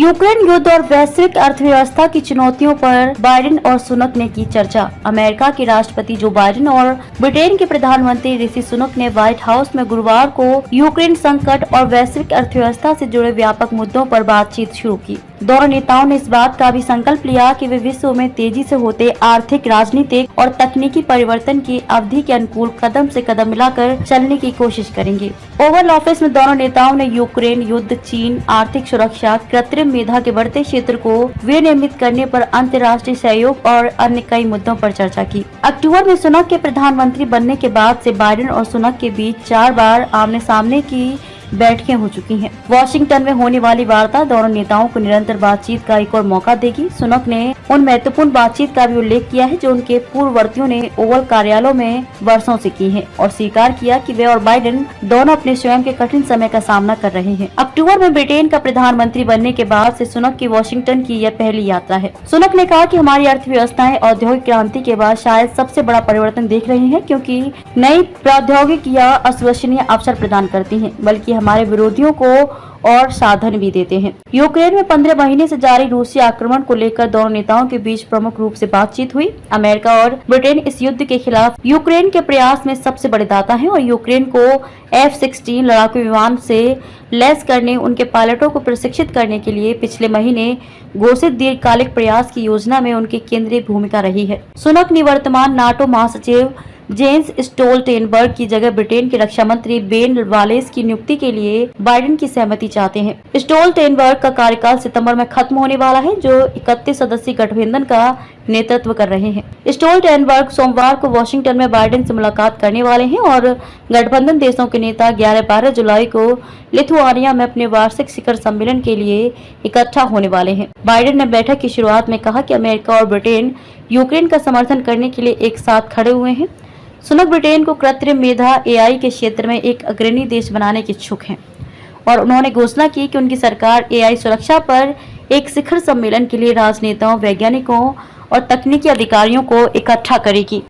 Ukraine युद्ध और वैश्विक अर्थव्यवस्था की चुनौतियों पर बाइडेन और सुनक ने की चर्चा। अमेरिका के राष्ट्रपति जो बाइडेन और ब्रिटेन के प्रधानमंत्री ऋषि सुनक ने व्हाइट हाउस में गुरुवार को यूक्रेन संकट और वैश्विक अर्थव्यवस्था से जुड़े व्यापक मुद्दों पर बातचीत शुरू की। दोनों नेताओं ने इस बात का भी संकल्प लिया कि वे विश्व में तेजी से होते आर्थिक, राजनीतिक और तकनीकी परिवर्तन की अवधि के अनुकूल कदम से कदम मिलाकर चलने की कोशिश करेंगे। ओवल ऑफिस में दोनों नेताओं ने यूक्रेन युद्ध, चीन, आर्थिक सुरक्षा, कृत्रिम मेधा के बढ़ते क्षेत्र को विनियमित करने पर अंतर्राष्ट्रीय सहयोग और अन्य कई मुद्दों पर चर्चा की। अक्टूबर में सुनक के प्रधानमंत्री बनने के बाद से बाइडेन और सुनक के बीच 4 बार आमने सामने की बैठकें हो चुकी हैं। वॉशिंगटन में होने वाली वार्ता दोनों नेताओं को निरंतर बातचीत का एक और मौका देगी। सुनक ने उन महत्वपूर्ण बातचीत का भी उल्लेख किया है जो उनके पूर्ववर्तियों ने ओवल कार्यालयों में वर्षों से की है और स्वीकार किया कि वे और बाइडेन दोनों अपने स्वयं के कठिन समय का सामना कर रहे हैं। अक्टूबर में ब्रिटेन का प्रधानमंत्री बनने के बाद से सुनक की वॉशिंगटन की यह पहली यात्रा है। सुनक ने कहा कि हमारी अर्थव्यवस्थाएं औद्योगिक क्रांति के बाद शायद सबसे बड़ा परिवर्तन देख रही है, क्योंकि नई प्रौद्योगिकियां अविश्वसनीय अवसर प्रदान करती हैं, बल्कि हमारे विरोधियों को और साधन भी देते हैं। यूक्रेन में 15 महीने से जारी रूसी आक्रमण को लेकर दोनों नेताओं के बीच प्रमुख रूप से बातचीत हुई। अमेरिका और ब्रिटेन इस युद्ध के खिलाफ यूक्रेन के प्रयास में सबसे बड़े दाता हैं और यूक्रेन को F-16 लड़ाकू विमान से लैस करने, उनके पायलटों को प्रशिक्षित करने के लिए पिछले महीने घोषित दीर्घकालिक प्रयास की योजना में उनकी केंद्रीय भूमिका रही है। सुनक निवर्तमान नाटो महासचिव जेंस स्टोल्टेनबर्ग की जगह ब्रिटेन के रक्षा मंत्री बेन वालेस की नियुक्ति के लिए बाइडेन की सहमति चाहते हैं। स्टोल्टेनबर्ग का कार्यकाल सितंबर में खत्म होने वाला है, जो 31 सदस्यीय गठबंधन का नेतृत्व कर रहे हैं। स्टोल्टेनबर्ग सोमवार को वॉशिंगटन में बाइडेन से मुलाकात करने वाले हैं और गठबंधन देशों के नेता 11-12 जुलाई को लिथुआनिया में अपने वार्षिक शिखर सम्मेलन के लिए इकट्ठा होने वाले हैं। बाइडेन ने बैठक की शुरुआत में कहा कि अमेरिका और ब्रिटेन यूक्रेन का समर्थन करने के लिए एक साथ खड़े हुए हैं। सुनक ब्रिटेन को कृत्रिम मेधा AI के क्षेत्र में एक अग्रणी देश बनाने के इच्छुक हैं और उन्होंने घोषणा की कि उनकी सरकार AI सुरक्षा पर एक शिखर सम्मेलन के लिए राजनेताओं, वैज्ञानिकों और तकनीकी अधिकारियों को इकट्ठा करेगी।